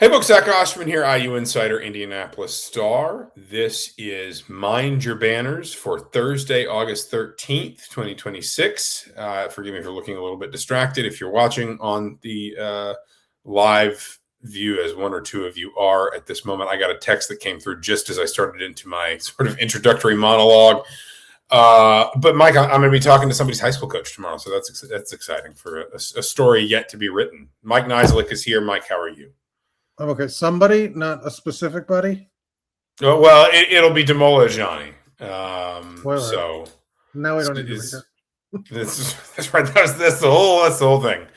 Hey, folks, Zach Osterman here, IU Insider, Indianapolis Star. This is Mind Your Banners for Thursday, August 13th, 2026. Forgive me for looking a little bit distracted. If you're watching on the live view, as one or two of you are at this moment, I got a text that came through just as I started into my sort of introductory monologue. But Mike, I'm going to be talking to somebody's high school coach tomorrow, so that's exciting for a story yet to be written. Mike Niziolek is here. Mike, how are you? Okay, somebody, not a specific buddy. Oh, well, it'll be Demola Johnny. So now we don't need to that's right. That's the whole thing.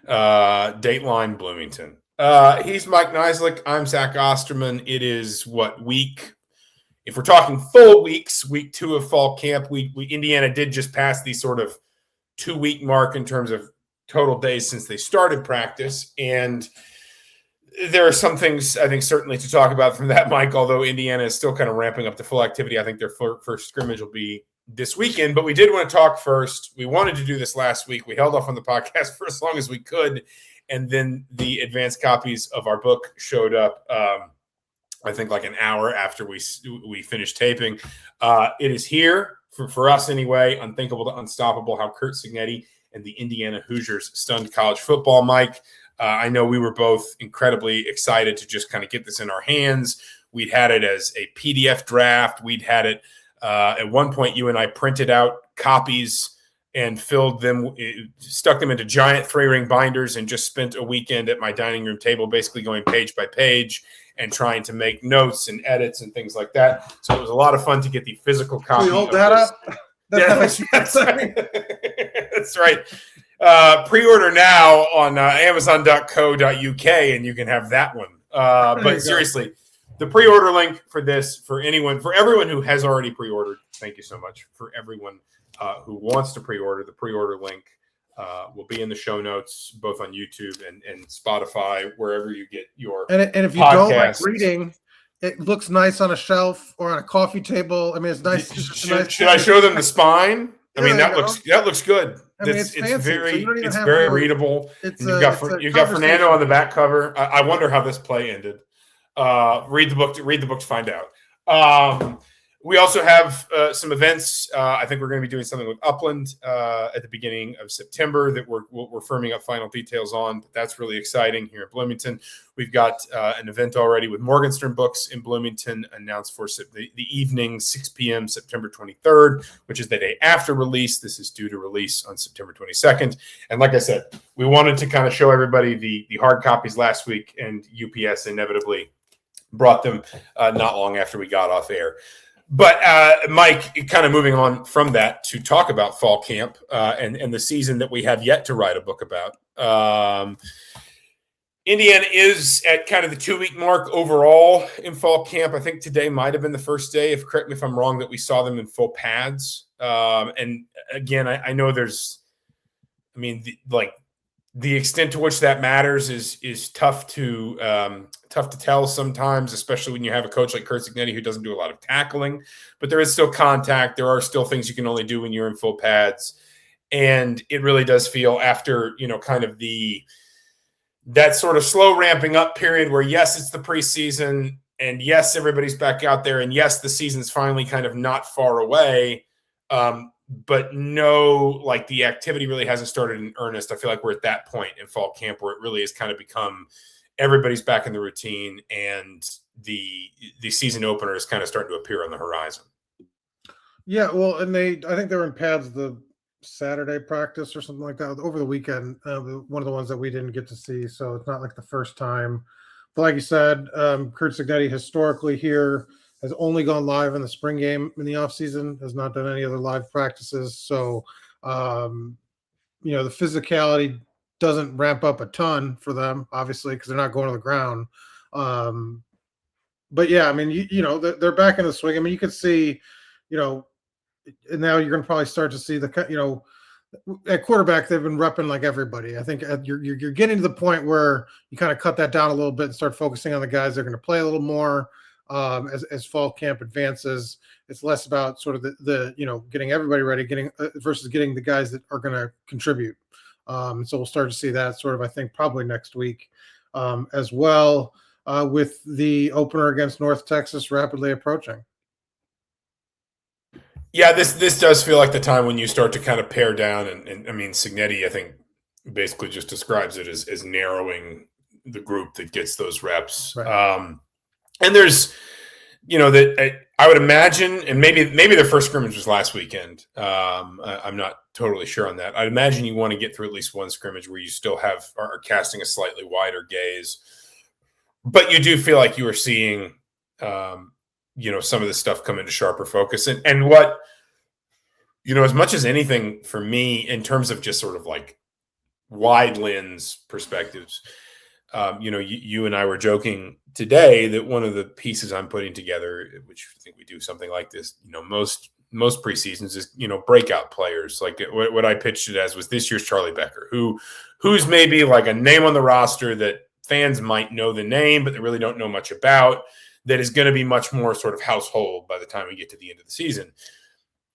Dateline Bloomington. He's Mike Niziolek. I'm Zach Osterman. It is week? If we're talking full weeks, week 2 of fall camp. Indiana did just pass the sort of 2-week mark in terms of total days since they started practice, and there are some things I think certainly to talk about from that, Mike, although Indiana is still kind of ramping up to full activity. I think their first scrimmage will be this weekend, but we did want to talk first. We wanted to do this last week. We held off on the podcast for as long as we could, and then the advanced copies of our book showed up, I think like an hour after we finished taping. It is here, for us anyway, Unthinkable to Unstoppable, How Curt Cignetti and the Indiana Hoosiers Stunned College Football. Mike, I know we were both incredibly excited to just kind of get this in our hands. We'd had it as a PDF draft. We'd had it at one point, you and I printed out copies and filled them, stuck them into giant 3-ring binders, and just spent a weekend at my dining room table basically going page by page and trying to make notes and edits and things like that. So it was a lot of fun to get the physical copy. Can we hold that up? That's right. That's right. Pre-order now on amazon.co.uk and you can have that one. But seriously, the pre-order link for this, for everyone who has already pre-ordered, thank you so much. For everyone who wants to pre-order, the pre-order link will be in the show notes, both on YouTube and Spotify, wherever you get your And if you podcasts. don't like reading, it looks nice on a shelf or on a coffee table. I mean, it's nice. Should I show them the spine? I mean, that looks good. I mean, it's fancy, it's very readable. You've got Fernando on the back cover. I wonder how this play ended. Read the book to find out. We also have some events. I think we're going to be doing something with Upland at the beginning of September that we're firming up final details on. But that's really exciting here in Bloomington. We've got an event already with Morgenstern Books in Bloomington announced for the evening, 6 p.m., September 23rd, which is the day after release. This is due to release on September 22nd. And like I said, we wanted to kind of show everybody the hard copies last week, and UPS inevitably brought them not long after we got off air. But, Mike, kind of moving on from that to talk about fall camp and the season that we have yet to write a book about. Indiana is at kind of the 2-week mark overall in fall camp. I think today might have been the first day, correct me if I'm wrong, that we saw them in full pads. And, again, I know the extent to which that matters is tough to tell sometimes, especially when you have a coach like Curt Cignetti who doesn't do a lot of tackling. But there is still contact. There are still things you can only do when you're in full pads, and it really does feel after kind of that sort of slow ramping up period where yes, it's the preseason, and yes, everybody's back out there, and yes, the season's finally kind of not far away. But no, like the activity really hasn't started in earnest. I feel like we're at that point in fall camp where it really has kind of become everybody's back in the routine, and the season opener is kind of starting to appear on the horizon. Yeah, well, and I think they were in pads the Saturday practice or something like that over the weekend. One of the ones that we didn't get to see, so it's not like the first time. But like you said, Curt Cignetti historically here has only gone live in the spring game in the offseason, has not done any other live practices. So, the physicality doesn't ramp up a ton for them, obviously, because they're not going to the ground. But, yeah, I mean, they're back in the swing. I mean, you could see, and now you're going to probably start to see at quarterback, they've been repping like everybody. I think you're getting to the point where you kind of cut that down a little bit and start focusing on the guys that are going to play a little more. As fall camp advances, it's less about sort of the getting everybody ready, versus getting the guys that are going to contribute. So we'll start to see that sort of, I think, probably next week as well. with the opener against North Texas rapidly approaching. Yeah, this does feel like the time when you start to kind of pare down, and I mean, Signetti, I think, basically just describes it as narrowing the group that gets those reps. Right. And there's, that I would imagine, and maybe their first scrimmage was last weekend. I'm not totally sure on that. I'd imagine you want to get through at least one scrimmage where you still are casting a slightly wider gaze, but you do feel like you are seeing, some of this stuff come into sharper focus, and what, as much as anything for me in terms of just sort of like wide lens perspectives. You and I were joking today that one of the pieces I'm putting together, which I think we do something like this, most preseasons is, breakout players. Like what I pitched it as was this year's Charlie Becker, who's maybe like a name on the roster that fans might know the name, but they really don't know much about, that is going to be much more sort of household by the time we get to the end of the season.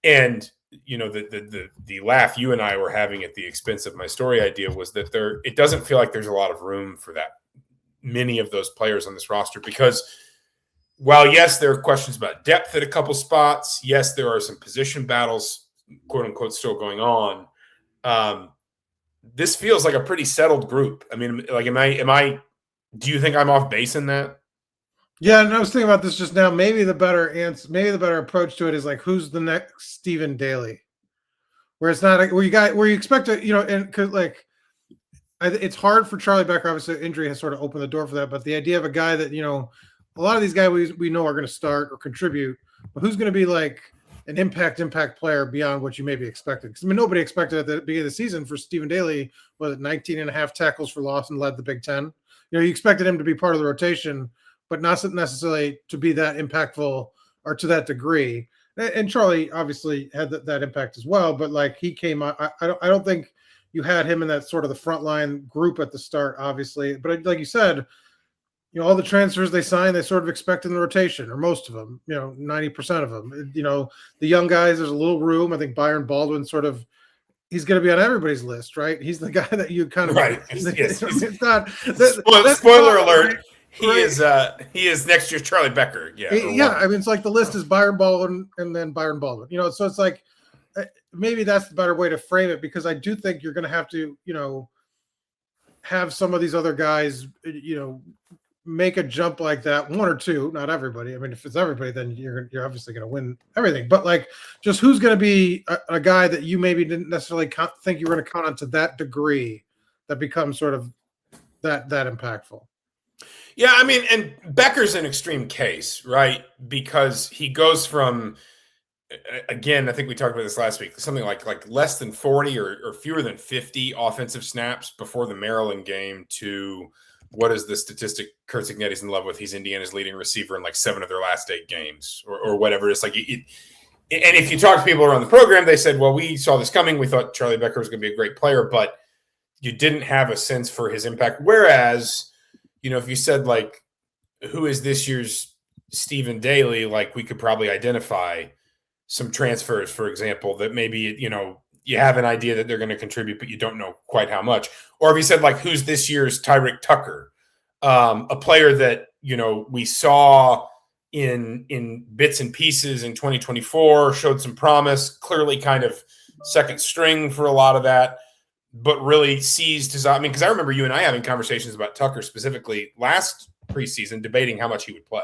And the laugh you and I were having at the expense of my story idea was that it doesn't feel like there's a lot of room for that many of those players on this roster, because while yes, there are questions about depth at a couple spots, yes, there are some position battles, quote unquote, still going on. This feels like a pretty settled group. I mean, like, do you think I'm off base in that? Yeah, and I was thinking about this just now. Maybe the better approach to it is like, who's the next Stephen Daly? Where it's not where you expect to, and because like, it's hard for Charlie Becker. Obviously, injury has sort of opened the door for that. But the idea of a guy that a lot of these guys we know are going to start or contribute, but who's going to be like an impact player beyond what you maybe expected? Because nobody expected at the beginning of the season for Stephen Daly was 19 and a half tackles for loss and led the Big Ten. You expected him to be part of the rotation, but not necessarily to be that impactful or to that degree. And Charlie obviously had that impact as well, but like he came out, I don't think you had him in that sort of the frontline group at the start, obviously. But like you said, all the transfers they signed, they sort of expect in the rotation, or most of them, 90% of them. The young guys, there's a little room. I think Byron Baldwin he's going to be on everybody's list, right? He's the guy that you kind of right. Yes. It's not spoiler alert. Right. He is next year's Charlie Becker. Yeah. I mean, it's like the list is Byron Baldwin and then Byron Baldwin. So it's like maybe that's the better way to frame it, because I do think you're going to have to, have some of these other guys, make a jump like that, one or two, not everybody. I mean, if it's everybody, then you're obviously going to win everything. But like, just who's going to be a guy that you maybe didn't necessarily think you were going to count on to that degree, that becomes sort of that impactful. Yeah, I mean, and Becker's an extreme case, right? Because he goes from, again, I think we talked about this last week, something like less than 40 or fewer than 50 offensive snaps before the Maryland game to what is the statistic Kurt Signetti's in love with? He's Indiana's leading receiver in like 7 of their last 8 games or whatever. It's like, and if you talk to people around the program, they said, well, we saw this coming. We thought Charlie Becker was going to be a great player, but you didn't have a sense for his impact. Whereas, if you said like, who is this year's Stephen Daly, like we could probably identify some transfers, for example, that maybe, you have an idea that they're going to contribute, but you don't know quite how much. Or if you said like, who's this year's Tyrick Tucker, a player that, we saw in bits and pieces in 2024, showed some promise, clearly kind of second string for a lot of that, but really seized his, because I remember you and I having conversations about Tucker specifically last preseason, debating how much he would play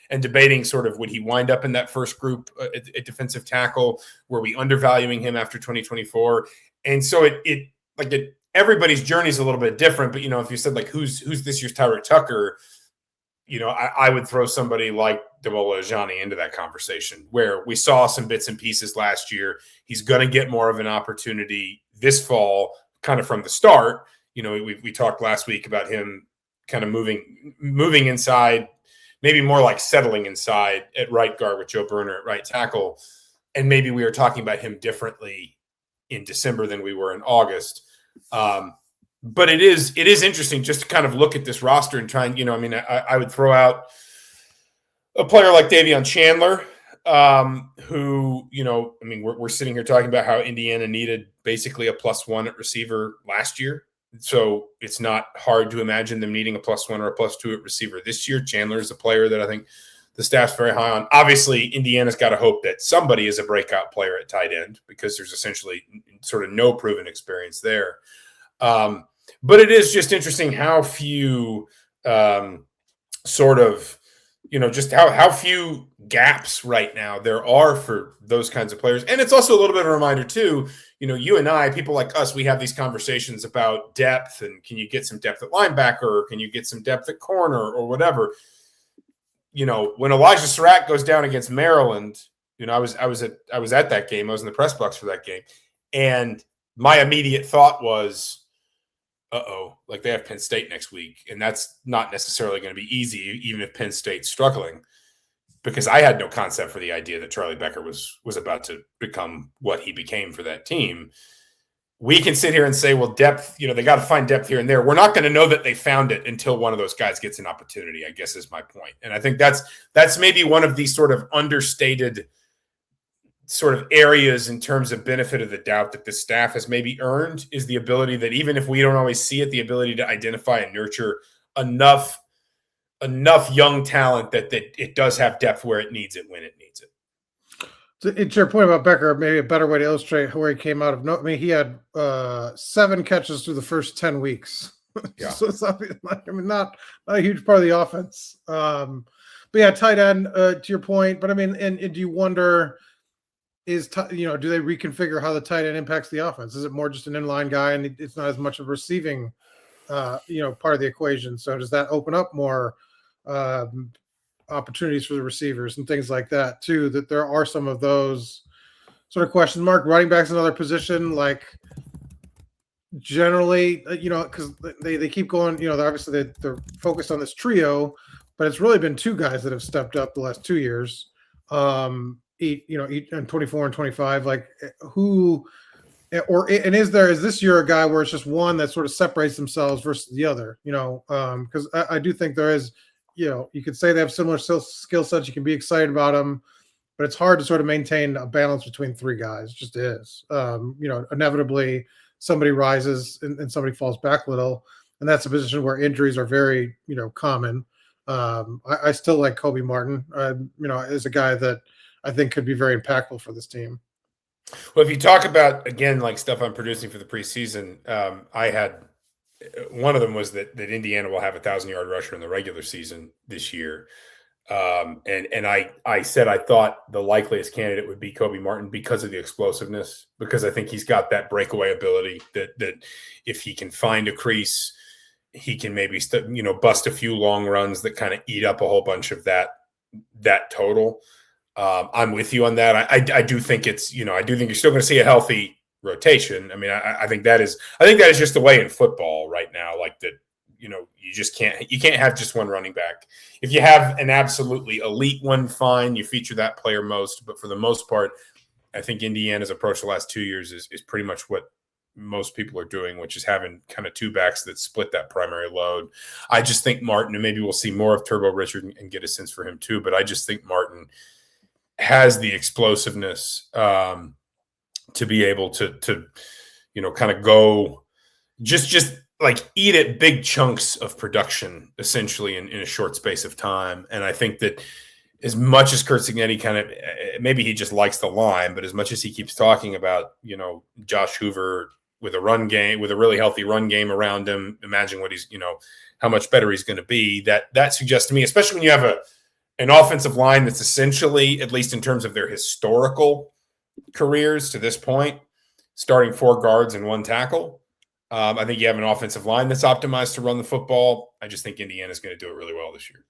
and debating sort of would he wind up in that first group at defensive tackle? Were we undervaluing him after 2024? And so everybody's journey is a little bit different, but if you said like, who's this year's Tyrick Tucker, I would throw somebody like Demola Ajani into that conversation, where we saw some bits and pieces last year. He's going to get more of an opportunity this fall, kind of from the start. We talked last week about him kind of moving inside, maybe more like settling inside at right guard with Joe Brunner at right tackle. And maybe we were talking about him differently in December than we were in August. But it is interesting just to kind of look at this roster and try and, I would throw out a player like Davion Chandler, who, we're sitting here talking about how Indiana needed basically a +1 at receiver last year. So it's not hard to imagine them needing a +1 or a +2 at receiver this year. Chandler is a player that I think the staff's very high on. Obviously, Indiana's got to hope that somebody is a breakout player at tight end because there's essentially sort of no proven experience there. But it is just interesting how few sort of, just how few gaps right now there are for those kinds of players. And it's also a little bit of a reminder too, you and I, people like us, we have these conversations about depth and can you get some depth at linebacker or can you get some depth at corner or whatever. When Elijah Surratt goes down against Maryland, I was at that game. I was in the press box for that game. And my immediate thought was, like they have Penn State next week. And that's not necessarily going to be easy, even if Penn State's struggling, because I had no concept for the idea that Charlie Becker was about to become what he became for that team. We can sit here and say, well, depth, they got to find depth here and there. We're not going to know that they found it until one of those guys gets an opportunity, I guess is my point. And I think that's maybe one of these sort of understated sort of areas in terms of benefit of the doubt that the staff has maybe earned, is the ability that even if we don't always see it, the ability to identify and nurture enough young talent that it does have depth where it needs it when it needs it. To your point about Becker, maybe a better way to illustrate where he came out of. He had 7 catches through the first 10 weeks. Yeah. So it's not a huge part of the offense. But yeah, tight end. To your point, but and do you wonder? Do they reconfigure how the tight end impacts the offense? Is it more just an inline guy and it's not as much of a receiving, part of the equation? So does that open up more opportunities for the receivers and things like that too? That there are some of those sort of question mark. Running back's another position, like generally, because they keep going. Obviously they're focused on this trio, but it's really been 2 guys that have stepped up the last 2 years. Each and 24 and 25, like who, is this year a guy where it's just one that sort of separates themselves versus the other, because I do think there is, you could say they have similar skill sets. You can be excited about them, but it's hard to sort of maintain a balance between 3 guys. It just is, inevitably somebody rises and somebody falls back a little. And that's a position where injuries are very, common. I still like Kobe Martin, as a guy that I think could be very impactful for this team. Well, if you talk about, again, like stuff I'm producing for the preseason, I had one of them was that Indiana will have a 1,000-yard rusher in the regular season this year. And I said I thought the likeliest candidate would be Kobe Martin because of the explosiveness, because I think he's got that breakaway ability that if he can find a crease, he can maybe bust a few long runs that kind of eat up a whole bunch of that total. I'm with you on that. I do think it's, I do think you're still going to see a healthy rotation. I think that is just the way in football right now, like that, you can't have just one running back. If you have an absolutely elite one, fine, you feature that player most, but for the most part, I think Indiana's approach the last 2 years is pretty much what most people are doing, which is having kind of 2 backs that split that primary load. I just think Martin, and maybe we'll see more of Turbo Richard and get a sense for him too, but I just think Martin has the explosiveness to be able to kind of go just like eat at big chunks of production essentially in a short space of time. And I think that as much as Kurt Cignetti kind of, maybe he just likes the line, but as much as he keeps talking about, Josh Hoover with a run game, with a really healthy run game around him, imagine what he's, how much better he's going to be. That suggests to me, especially when you have an offensive line that's essentially, at least in terms of their historical careers to this point, starting 4 guards and 1 tackle. I think you have an offensive line that's optimized to run the football. I just think Indiana's going to do it really well this year.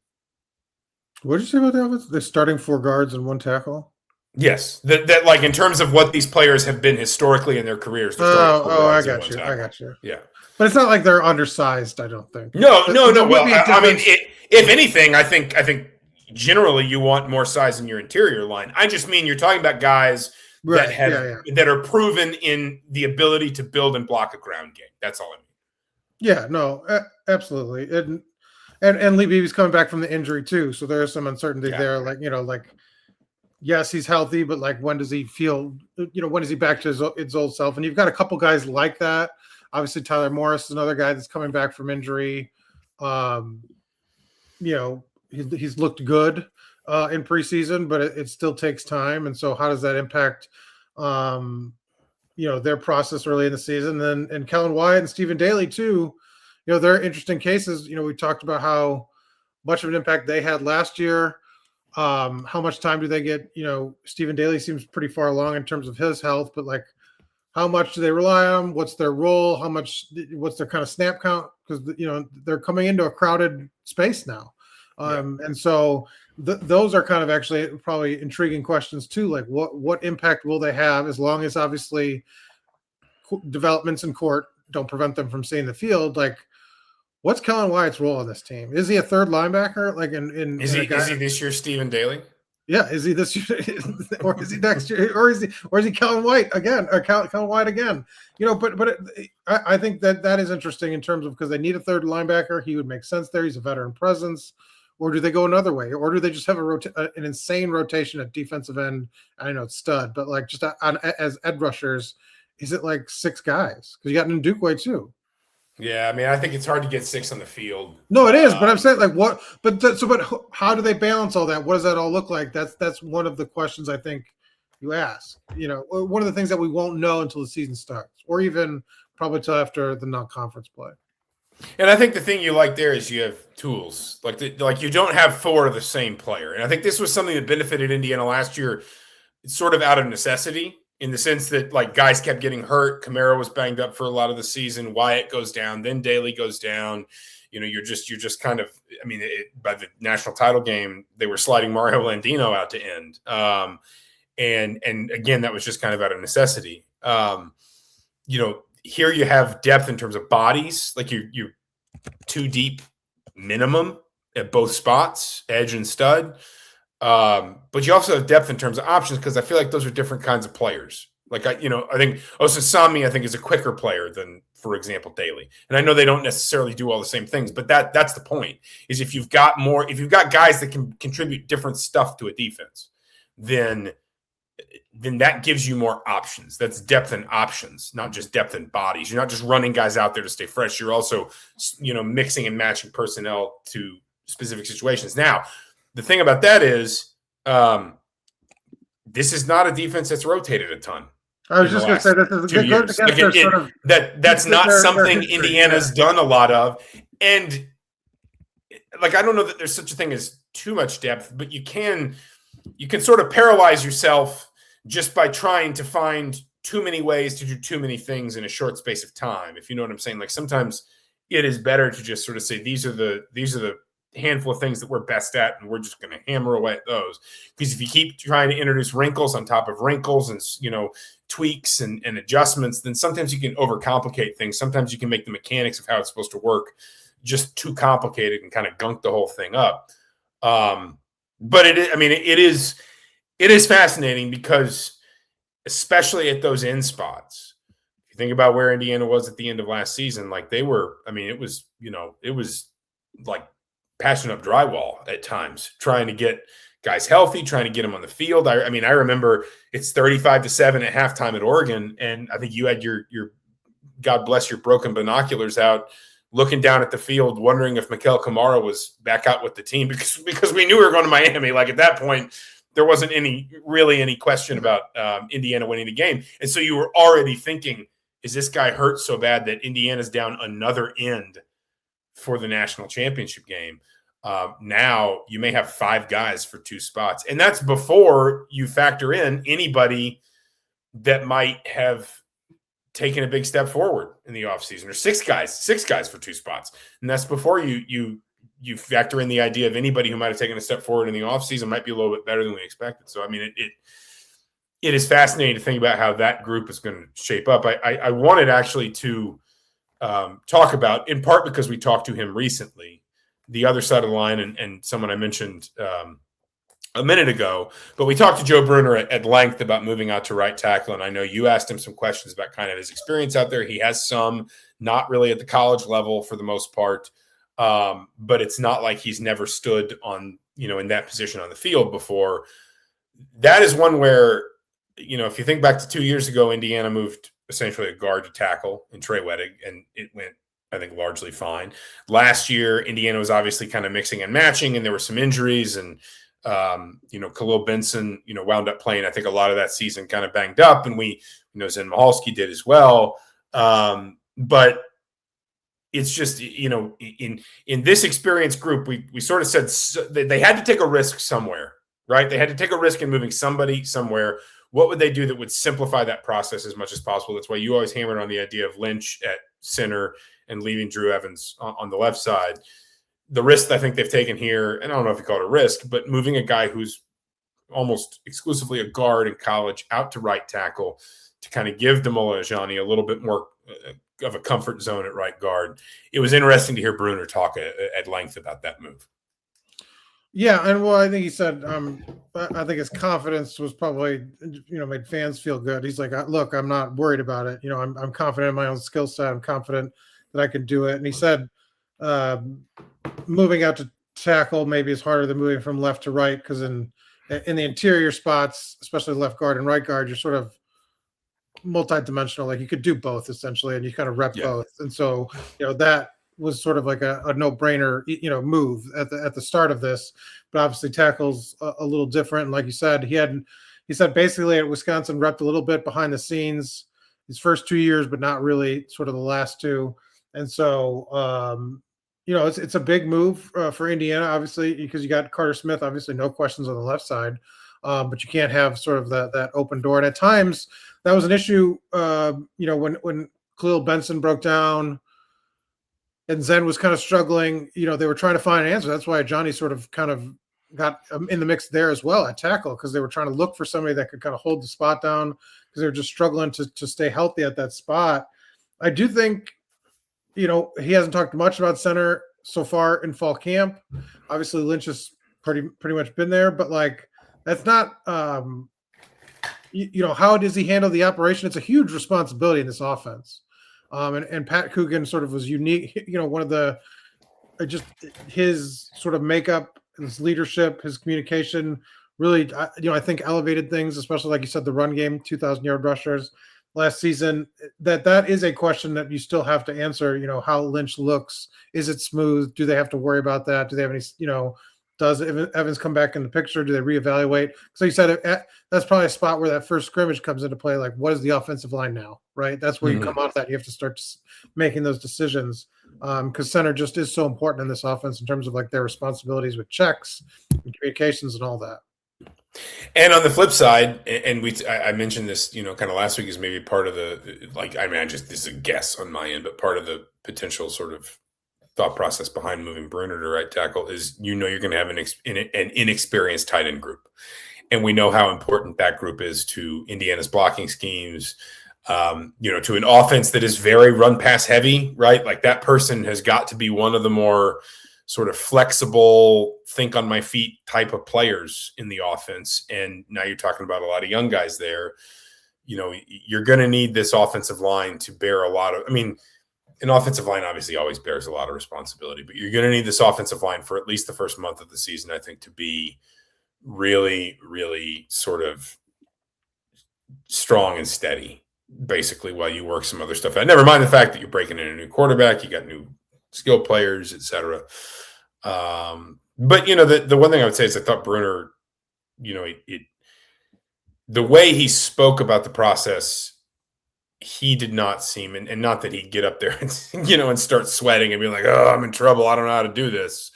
What did you say about the offense? They're starting 4 guards and 1 tackle? Yes. That like in terms of what these players have been historically in their careers. I got you. Yeah. But it's not like they're undersized, I don't think. No. Well, if anything, I think generally you want more size in your interior line. I just mean you're talking about guys that are proven in the ability to build and block a ground game. That's all I mean. Yeah, no, absolutely. And Lee Beebe's coming back from the injury too, so there's some uncertainty there. Like, yes, he's healthy, but like, when does he feel? When is he back to his old self? And you've got a couple guys like that. Obviously, Tyler Morris is another guy that's coming back from injury. He's looked good in preseason, but it still takes time. And so how does that impact, their process early in the season? And Kellen Wyatt and Stephen Daly too, they're interesting cases. We talked about how much of an impact they had last year. How much time do they get? Stephen Daly seems pretty far along in terms of his health, but like, how much do they rely on? What's their role? What's their kind of snap count? Because, they're coming into a crowded space now. And so those are kind of actually probably intriguing questions too. Like what impact will they have, as long as obviously developments in court don't prevent them from seeing the field? Like, what's Kellen Wyatt's role on this team? Is he a third linebacker? Like is he this year Stephen Daly? Yeah, is he this year, or is he next year, or is he Kellen White again, or Kellen White again? I think that is interesting in terms of, because they need a third linebacker. He would make sense there. He's a veteran presence. Or do they go another way? Or do they just have an insane rotation at defensive end? I know it's stud, but like just as edge rushers, is it like 6 guys? Because you got Ndukwe too. Yeah, I mean, I think it's hard to get 6 on the field. No, it is, but I'm saying like what? But how do they balance all that? What does that all look like? That's one of the questions I think you ask. One of the things that we won't know until the season starts, or even probably till after the non-conference play. And I think the thing you like there is you have tools. Like you don't have 4 of the same player. And I think this was something that benefited Indiana last year, sort of out of necessity, in the sense that like guys kept getting hurt. Kamara was banged up for a lot of the season. Wyatt goes down, then Daly goes down. You're just kind of, I mean, by the national title game, they were sliding Mario Landino out to end. And again, that was just kind of out of necessity. Here you have depth in terms of bodies, like you're 2 deep minimum at both spots, edge and stud. But you also have depth in terms of options, because I feel like those are different kinds of players. Like I think Osasami, I think, is a quicker player than, for example, Daly. And I know they don't necessarily do all the same things, but that's the point. Is if you've got guys that can contribute different stuff to a defense, then that gives you more options. That's depth and options, not just depth and bodies. You're not just running guys out there to stay fresh. You're also, mixing and matching personnel to specific situations. Now, the thing about that is, this is not a defense that's rotated a ton. I was just going to say that's not something Indiana's done a lot of. And like, I don't know that there's such a thing as too much depth, but you can sort of paralyze yourself just by trying to find too many ways to do too many things in a short space of time. If you know what I'm saying. Like, sometimes it is better to just sort of say, these are the handful of things that we're best at, and we're just going to hammer away at those. Because if you keep trying to introduce wrinkles on top of wrinkles and tweaks and adjustments, then sometimes you can overcomplicate things. Sometimes you can make the mechanics of how it's supposed to work just too complicated and kind of gunk the whole thing up. But it is fascinating, because especially at those end spots, if you think about where Indiana was at the end of last season, like they were, it was like patching up drywall at times, trying to get guys healthy, trying to get them on the field. I remember it's 35-7 at halftime at Oregon, and I think you had your God bless your broken binoculars out, looking down at the field, wondering if Mikel Kamara was back out with the team, because we knew we were going to Miami. Like, at that point, there wasn't any question about Indiana winning the game. And so you were already thinking, is this guy hurt so bad that Indiana's down another end for the national championship game? Now you may have 5 guys for 2 spots. And that's before you factor in anybody that might have taken a big step forward in the offseason, or 6 guys for 2 spots. And that's before you factor in the idea of anybody who might have taken a step forward in the offseason might be a little bit better than we expected. So, it is fascinating to think about how that group is going to shape up. I wanted actually to talk about, in part because we talked to him recently, the other side of the line, and someone I mentioned a minute ago, but we talked to Joe Brunner at length about moving out to right tackle. And I know you asked him some questions about kind of his experience out there. He has some, not really at the college level for the most part. But it's not like he's never stood on, in that position on the field before. That is one where, if you think back to 2 years ago, Indiana moved essentially a guard to tackle in Trey Wettig, and it went, I think, largely fine. Last year, Indiana was obviously kind of mixing and matching, and there were some injuries, and Khalil Benson, wound up playing, I think, a lot of that season kind of banged up, and Zen Mahalski did as well. But it's just, in this experienced group, we sort of said they had to take a risk somewhere, right? They had to take a risk in moving somebody somewhere. What would they do that would simplify that process as much as possible? That's why you always hammered on the idea of Lynch at center and leaving Drew Evans on the left side. The risk I think they've taken here, and I don't know if you call it a risk, but moving a guy who's almost exclusively a guard in college out to right tackle to kind of give Damola Ajani a little bit more of a comfort zone at right guard. It was interesting to hear Brunner talk at length about that move. Yeah, and I think he said, I think his confidence was probably, made fans feel good. He's like, look, I'm not worried about it. I'm confident in my own skill set. I'm confident that I can do it. And he said, moving out to tackle maybe is harder than moving from left to right, because in the interior spots, especially left guard and right guard, you're sort of multi-dimensional. Like you could do both essentially, and you kind of rep both. And so, that was sort of like a no-brainer, move at the start of this. But obviously tackle's a little different. And like you said, he said basically at Wisconsin repped a little bit behind the scenes his first 2 years, but not really sort of the last two. And so, it's a big move for Indiana, obviously, because you got Carter Smith, obviously no questions on the left side, but you can't have sort of that open door. And at times that was an issue, when Khalil Benson broke down and Zen was kind of struggling, they were trying to find an answer. That's why Johnny sort of kind of got in the mix there as well at tackle, because they were trying to look for somebody that could kind of hold the spot down, because they were just struggling to stay healthy at that spot. I do think, he hasn't talked much about center so far in fall camp. Obviously, Lynch has pretty much been there, but like that's not, how does he handle the operation? It's a huge responsibility in this offense. And Pat Coogan sort of was unique, one of the, just his sort of makeup, his leadership, his communication really, I think elevated things, especially like you said, the run game, 2,000-yard rushers last season. That is a question that you still have to answer, how Lynch looks. Is it smooth? Do they have to worry about that? Do they have any, does Evans come back in the picture? Do they reevaluate? So you said that's probably a spot where that first scrimmage comes into play. Like, what is the offensive line now, right? That's where you come out of that. You have to start making those decisions, because center just is so important in this offense in terms of like their responsibilities with checks and communications and all that. And on the flip side, and I mentioned this, kind of last week, is maybe part of the, this is a guess on my end, but part of the potential sort of thought process behind moving Brunner to right tackle is, you're going to have an inexperienced tight end group. And we know how important that group is to Indiana's blocking schemes, to an offense that is very run pass heavy, right? Like that person has got to be one of the more sort of flexible, think on my feet type of players in the offense. And now you're talking about a lot of young guys there. You're going to need this offensive line to bear a lot of, an offensive line obviously always bears a lot of responsibility, but you're going to need this offensive line for at least the first month of the season, I think, to be really, really sort of strong and steady, basically, while you work some other stuff out. Never mind the fact that you're breaking in a new quarterback, you got new skill players, etc. But the one thing I would say is I thought Brunner, the way he spoke about the process, he did not seem, and not that he'd get up there and and start sweating and be like, oh, I'm in trouble, I don't know how to do this.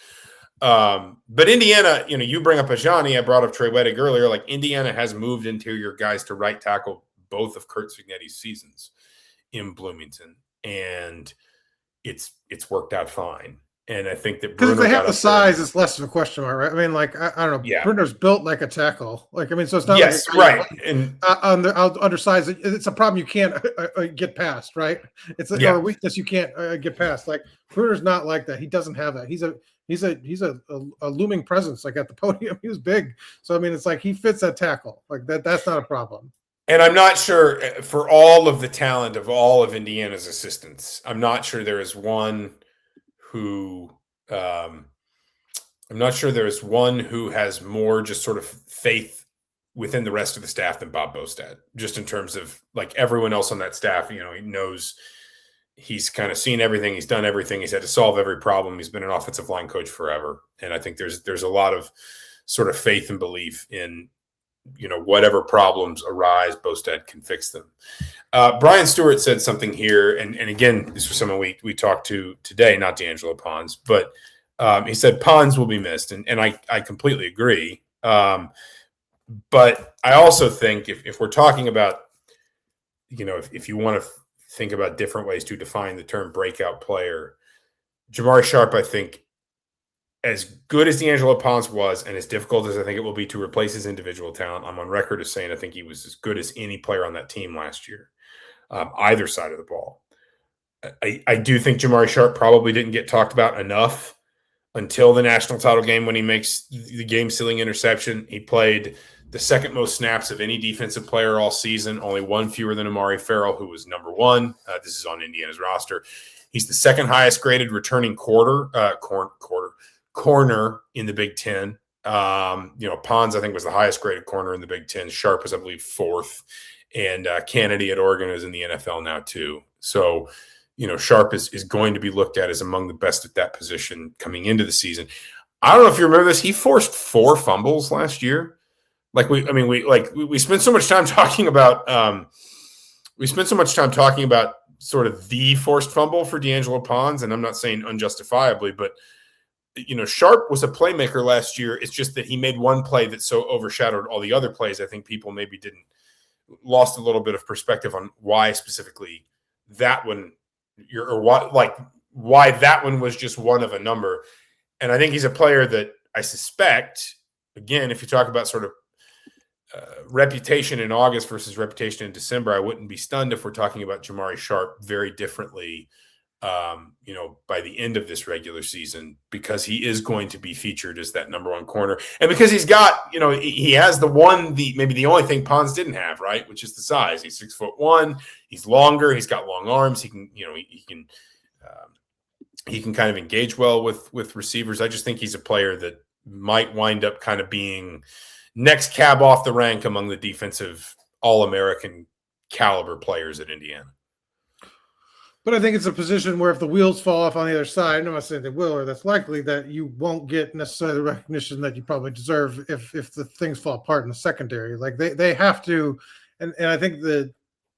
But Indiana, you bring up Ajani, I brought up Trey Wettig earlier. Like Indiana has moved interior guys to right tackle both of Kurt Cignetti's seasons in Bloomington, and it's worked out fine. And I think that because if they have the size, it's less of a question mark, right? I don't know. Yeah. Brunner's built like a tackle. So it's not. Yes, like right. And undersized, it's a problem you can't get past, right? It's or a weakness you can't get past. Like Brunner's not like that. He doesn't have that. He's a looming presence, like at the podium. He was big, so it's like he fits that tackle. Like that. That's not a problem. And I'm not sure, for all of the talent of all of Indiana's assistants, I'm not sure there is one who has more just sort of faith within the rest of the staff than Bob Bostad, just in terms of like everyone else on that staff. He knows he's kind of seen everything. He's done everything. He's had to solve every problem. He's been an offensive line coach forever. And I think there's a lot of sort of faith and belief in, whatever problems arise, Bostad can fix them. Brian Stewart said something here. And again, this was someone we talked to today, not D'Angelo Pons, but he said Pons will be missed. And I completely agree. But I also think if we're talking about, if you want to think about different ways to define the term breakout player, Jamari Sharpe, I think, as good as D'Angelo Pons was, and as difficult as I think it will be to replace his individual talent, I'm on record as saying I think he was as good as any player on that team last year, either side of the ball. I do think Jamari Sharpe probably didn't get talked about enough until the national title game when he makes the game-sealing interception. He played the second most snaps of any defensive player all season, only one fewer than Amari Farrell, who was number one. This is on Indiana's roster. He's the second highest graded returning corner in the Big Ten. Pons, I think, was the highest graded corner in the Big Ten. Sharpe was, I believe, fourth. And Kennedy at Oregon is in the NFL now, too. So, Sharpe is going to be looked at as among the best at that position coming into the season. I don't know if you remember this. He forced 4 fumbles last year. We spent so much time talking about sort of the forced fumble for D'Angelo Pons, and I'm not saying unjustifiably, but Sharpe was a playmaker last year. It's just that he made one play that so overshadowed all the other plays. I think people maybe lost a little bit of perspective on why specifically that one, why that one was just one of a number. And I think he's a player that I suspect, again, if you talk about sort of reputation in August versus reputation in December, I wouldn't be stunned if we're talking about Jamari Sharpe very differently, by the end of this regular season, because he is going to be featured as that number one corner. And because he's got, he has maybe the only thing Pons didn't have, right, which is the size. He's 6'1", he's longer, he's got long arms, he can kind of engage well with receivers. I just think he's a player that might wind up kind of being next cab off the rank among the defensive All-American caliber players at Indiana. But I think it's a position where if the wheels fall off on the other side, I'm not saying they will, or that's likely, that you won't get necessarily the recognition that you probably deserve if the things fall apart in the secondary. Like they have to, and I think that,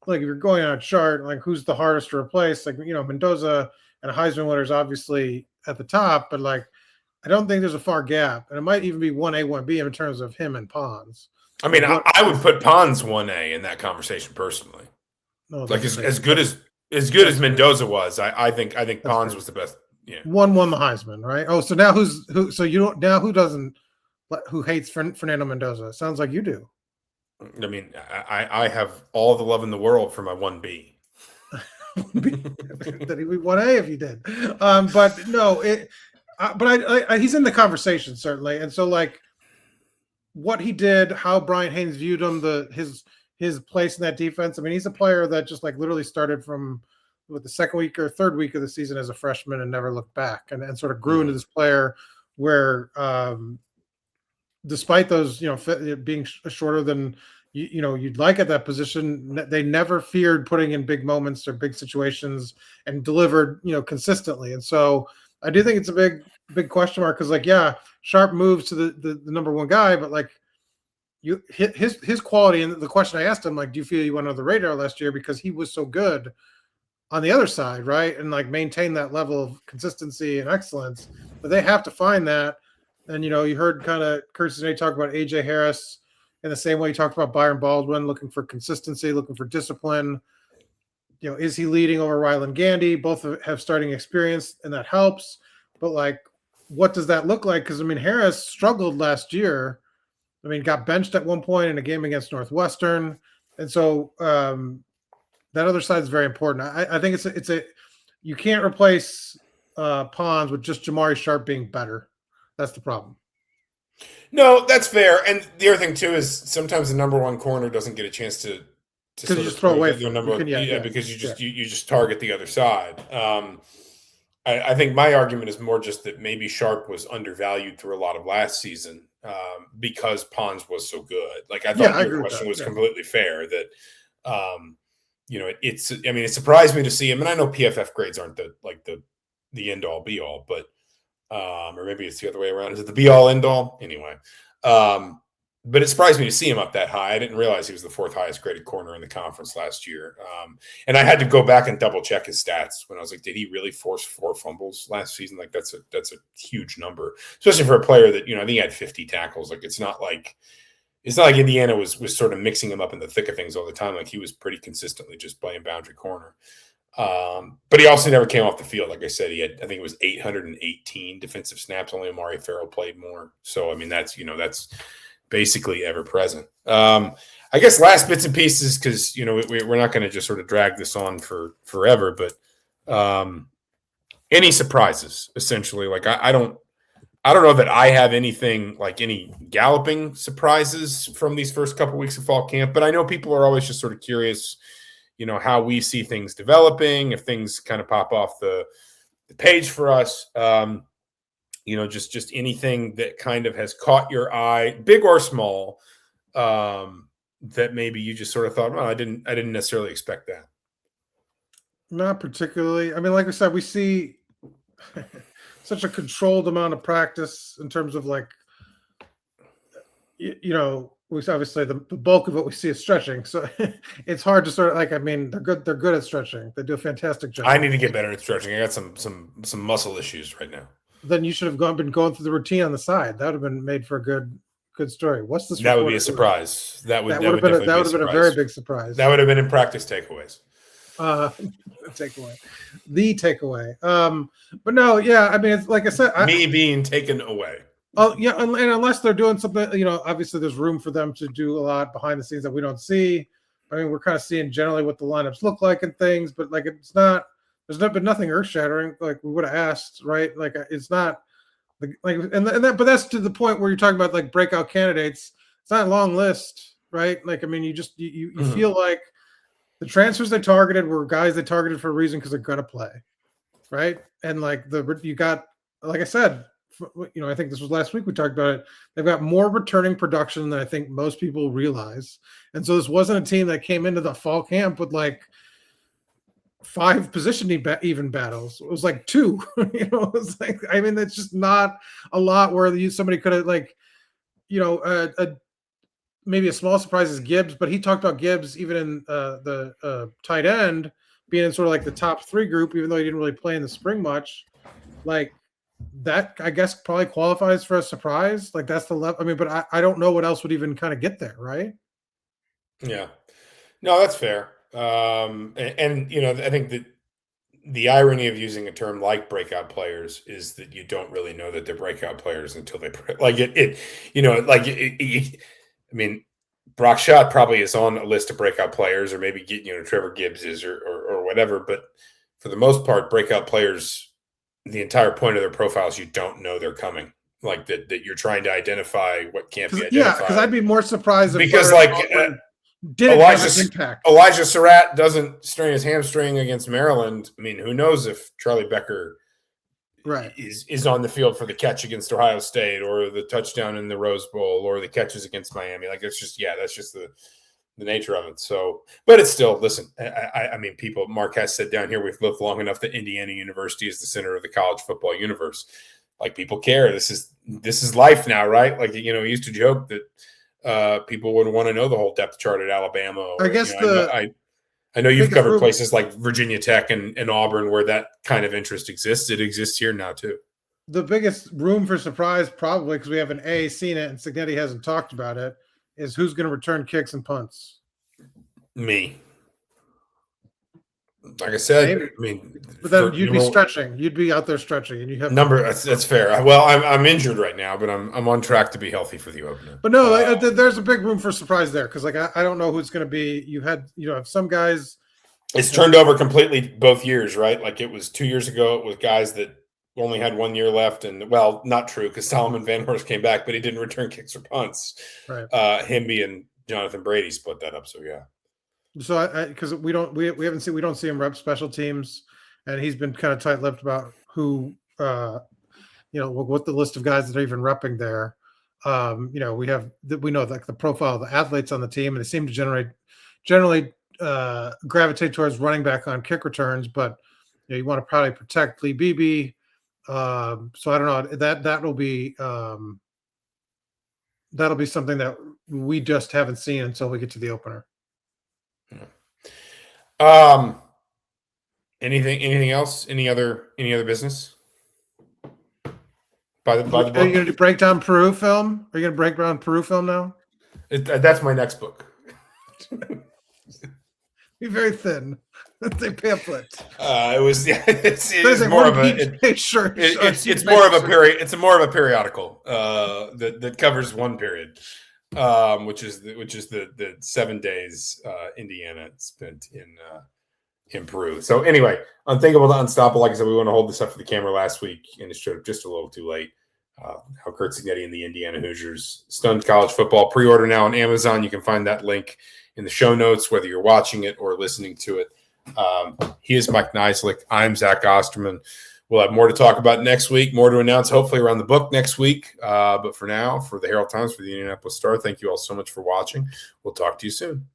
like, if you're going on a chart, like who's the hardest to replace, like, Mendoza and Heisman winners obviously at the top, but like I don't think there's a far gap, and it might even be 1A, 1B in terms of him and Pons. I mean, I would put Pons 1A in that conversation personally. No, like as good as Mendoza was, I think Pons was the best. Yeah, won the Heisman, right? Oh, so now who? So you don't now who hates Fernando Mendoza? Sounds like you do. I mean, I have all the love in the world for my 1B. That he'd be 1A if he did, but no, but he's in the conversation certainly, and so like what he did, how Brian Haynes viewed him, his place in that defense. I mean, he's a player that just like literally started from the second week or third week of the season as a freshman and never looked back, and sort of grew into this player where, despite those, being shorter than you'd like at that position, they never feared putting in big moments or big situations and delivered, consistently. And so I do think it's a big question mark, because like, yeah, Sharpe moves to the number one guy, but like, his quality, and the question I asked him, like, do you feel you went under the radar last year because he was so good on the other side, right? And like maintain that level of consistency and excellence, but they have to find that. And you heard kind of Curtis today talk about AJ Harris in the same way he talked about Byron Baldwin, looking for consistency, looking for discipline. Is he leading over Rylan Gandy? Both have starting experience, and that helps. But like, what does that look like? Because I mean, Harris struggled last year. I mean, got benched at one point in a game against Northwestern. And so that other side is very important. I think it's you can't replace Pons with just Jamari Sharpe being better. That's the problem. No, that's fair. And the other thing too is sometimes the number one corner doesn't get a chance to sort of throw away the number because you just target the other side. I think my argument is more just that maybe Sharpe was undervalued through a lot of last season. because Pons was so good. Like I thought your question was completely fair. That it surprised me to see him, and I know PFF grades aren't the end all be all, but or maybe it's the other way around. Is it the be all end all? Anyway, but it surprised me to see him up that high. I didn't realize he was the 4th highest graded corner in the conference last year. And I had to go back and double check his stats when I was like, did he really force 4 fumbles last season? Like that's a huge number, especially for a player that, I think he had 50 tackles. Like it's not like Indiana was sort of mixing him up in the thick of things all the time. Like he was pretty consistently just playing boundary corner. But he also never came off the field. Like I said, he had, I think it was 818 defensive snaps. Only Amari Farrell played more. So, I mean, that's basically ever present. I guess last bits and pieces, because we're not going to just sort of drag this on for forever, but any surprises essentially. Like I don't know that I have anything like any galloping surprises from these first couple weeks of fall camp, but I know people are always just sort of curious, how we see things developing, if things kind of pop off the page for us. Just anything that kind of has caught your eye, big or small, that maybe you just sort of thought, well, I didn't necessarily expect that. Not particularly. I mean, like I said, we see such a controlled amount of practice in terms of like, we obviously the bulk of what we see is stretching. So it's hard to sort of like, I mean, they're good at stretching. They do a fantastic job. I need to get better at stretching. I got some muscle issues right now. Then you should have been going through the routine on the side. That would have been made for a good story. What's this? That would be a surprise. That would have been a very big surprise. That would have been in practice takeaways. The takeaway. But no, yeah. I mean, it's like I said, me being taken away. Oh yeah, and unless they're doing something, obviously there's room for them to do a lot behind the scenes that we don't see. I mean, we're kind of seeing generally what the lineups look like and things, but like it's not. There's been nothing earth-shattering like we would have asked, right? Like it's not but that's to the point where you're talking about like breakout candidates. It's not a long list, right? Like I mean, you just you feel like the transfers they targeted were guys they targeted for a reason because they're gonna play, right? And like you got, like I said, I think this was last week we talked about it. They've got more returning production than I think most people realize, and so this wasn't a team that came into the fall camp with like 5 position even battles. It was like 2. It's like, I mean, that's just not a lot where somebody could have like, maybe a small surprise is Gibbs, but he talked about Gibbs even in the tight end being in sort of like the top 3 group, even though he didn't really play in the spring much. Like that, I guess, probably qualifies for a surprise. Like that's the level. I mean, but I don't know what else would even kind of get there, right? Yeah, no, that's fair. I think that the irony of using a term like breakout players is that you don't really know that they're breakout players until they I mean, Brock Schott probably is on a list of breakout players, or maybe Trevor Gibbs is or whatever. But for the most part, breakout players, the entire point of their profiles, you don't know they're coming. Like that you're trying to identify what can't be identified. Yeah, because I'd be more surprised because Elijah Surratt doesn't strain his hamstring against Maryland. I mean, who knows if Charlie Becker is on the field for the catch against Ohio State, or the touchdown in the Rose Bowl, or the catches against Miami. Like it's just that's just the nature of it. So, but it's still, listen, I mean, Mark has said down here, we've lived long enough that Indiana University is the center of the college football universe. Like people care. This is life now, right? Like, he used to joke that people would want to know the whole depth chart at Alabama. Or, I guess I know you've covered places like Virginia Tech and Auburn where that kind of interest exists. It exists here now too. The biggest room for surprise, probably because we haven't seen it and Signetti hasn't talked about it, is who's going to return kicks and punts. Me. Like I said, maybe. I mean, but then you'd be stretching. You'd be out there stretching, and you have That's fair. Well, I'm injured right now, but I'm on track to be healthy for the opener. But no, there's a big room for surprise there because, like, I don't know who's going to be. You have some guys. It's turned over completely both years, right? Like it was 2 years ago. It was guys that only had 1 year left, and well, not true because Solomon Van Horst came back, but he didn't return kicks or punts. Right. Himby and Jonathan Brady split that up. So yeah. So because we don't see him rep special teams, and he's been kind of tight-lipped about who what the list of guys that are even repping there. We know like the profile of the athletes on the team, and they seem to generally gravitate towards running back on kick returns, but you want to probably protect Lee Beebe. So I don't know, that'll be something that we just haven't seen until we get to the opener. Anything else? Any other business? By the book? Are you going to break down Peru film? Are you going to break down Peru film now? That's my next book. Be very thin. They pamphlet. It's more of a periodical that covers one period, which is the 7 days Indiana spent in Peru. So anyway, Unthinkable to Unstoppable. Like I said, we want to hold this up for the camera last week, and it showed up just a little too late. How Kurt Signetti and the Indiana Hoosiers stunned college football. Pre-order now on Amazon. You can find that link in the show notes, whether you're watching it or listening to it. He is Mike Niziolek. I'm Zach Osterman. We'll have more to talk about next week, more to announce hopefully around the book next week. But for now, for the Herald Times, for the Indianapolis Star, thank you all so much for watching. We'll talk to you soon.